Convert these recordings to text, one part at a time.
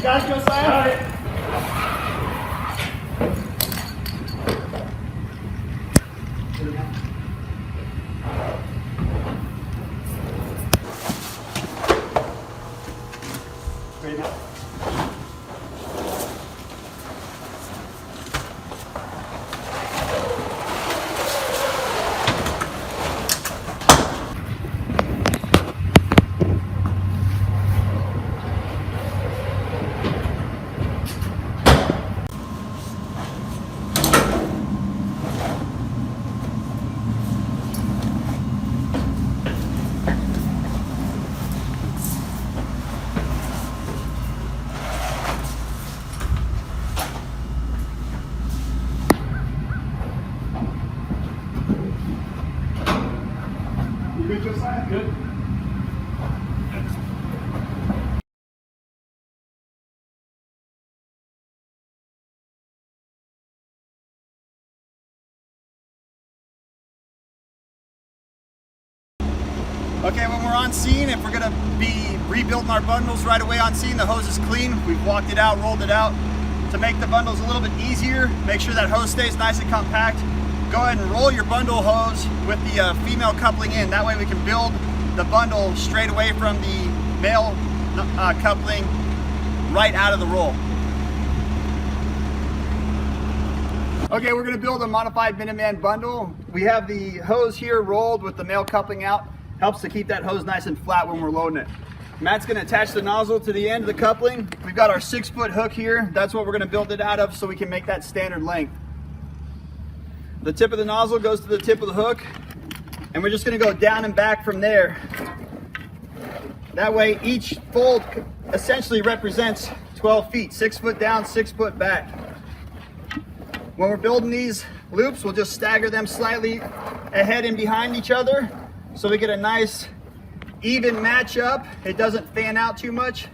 got it, Josiah? Got it. Ready now? You good, Josiah? Good. Okay, when we're on scene, if we're gonna be rebuilding our bundles right away on scene, the hose is clean. We've walked it out, rolled it out. To make the bundles a little bit easier, make sure that hose stays nice and compact, go ahead and roll your bundle hose with the female coupling in. That way we can build the bundle straight away from the male coupling right out of the roll. Okay, we're gonna build a modified Minuteman bundle. We have the hose here rolled with the male coupling out. Helps to keep that hose nice and flat when we're loading it. Matt's gonna attach the nozzle to the end of the coupling. We've got our 6-foot hook here. That's what we're gonna build it out of so we can make that standard length. The tip of the nozzle goes to the tip of the hook, and we're just gonna go down and back from there. That way each fold essentially represents 12 feet, 6 foot down, 6 foot back. When we're building these loops, we'll just stagger them slightly ahead and behind each other so we get a nice even match up. It doesn't fan out too much.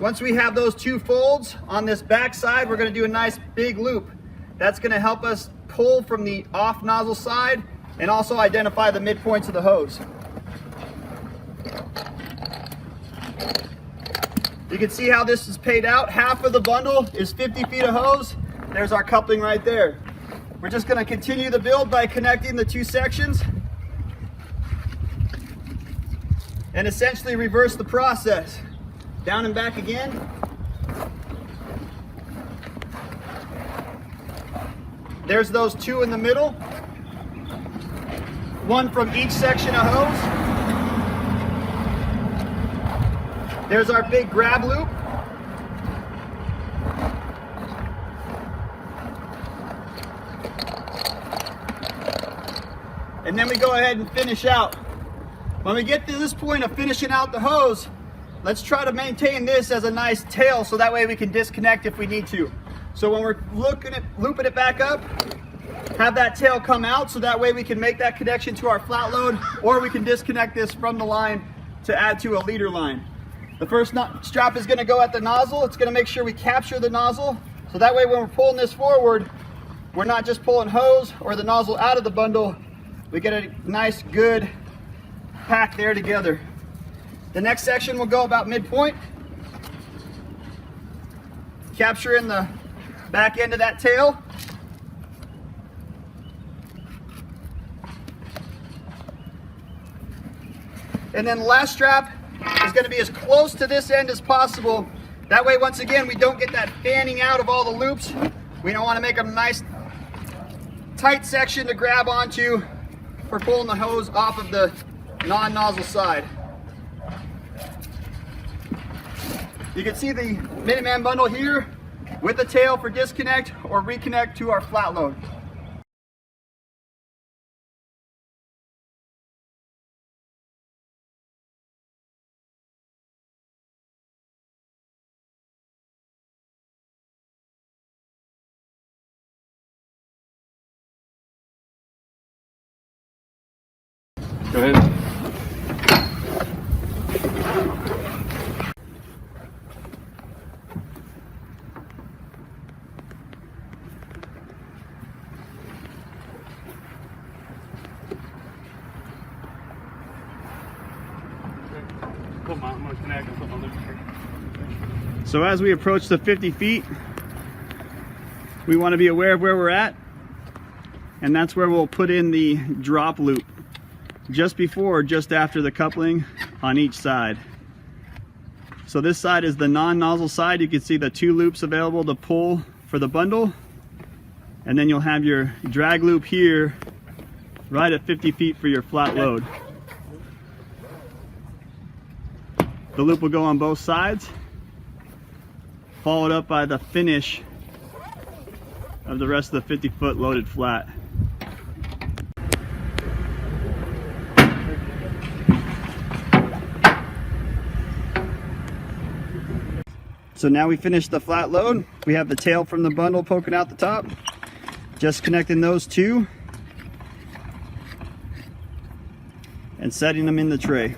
Once we have those 2 folds on this back side, we're gonna do a nice big loop. That's gonna help us pull from the off nozzle side and also identify the midpoints of the hose. You can see how this is paid out. Half of the bundle is 50 feet of hose. There's our coupling right there. We're just gonna continue the build by connecting the 2 sections and essentially reverse the process. Down and back again. There's those 2 in the middle. 1 from each section of hose. There's our big grab loop. And then we go ahead and finish out. When we get to this point of finishing out the hose, let's try to maintain this as a nice tail so that way we can disconnect if we need to. So when we're looping it back up, have that tail come out so that way we can make that connection to our flat load, or we can disconnect this from the line to add to a leader line. The first strap is gonna go at the nozzle. It's gonna make sure we capture the nozzle. So that way when we're pulling this forward, we're not just pulling hose or the nozzle out of the bundle. We get a nice, good pack there together. The next section will go about midpoint. Capture in the back end of that tail. And then the last strap is going to be as close to this end as possible. That way, once again, we don't get that fanning out of all the loops. We don't want to make a nice tight section to grab onto for pulling the hose off of the non-nozzle side. You can see the Minuteman bundle here with the tail for disconnect or reconnect to our flat load. Go ahead. I'm gonna connect and put my loop here. So as we approach the 50 feet, we want to be aware of where we're at, and that's where we'll put in the drop loop, just before or just after the coupling on each side. So this side is the non-nozzle side. You can see the 2 loops available to pull for the bundle, and then you'll have your drag loop here right at 50 feet for your flat load. The loop will go on both sides, followed up by the finish of the rest of the 50-foot loaded flat. So now we finished the flat load. We have the tail from the bundle poking out the top. Just connecting those two and setting them in the tray.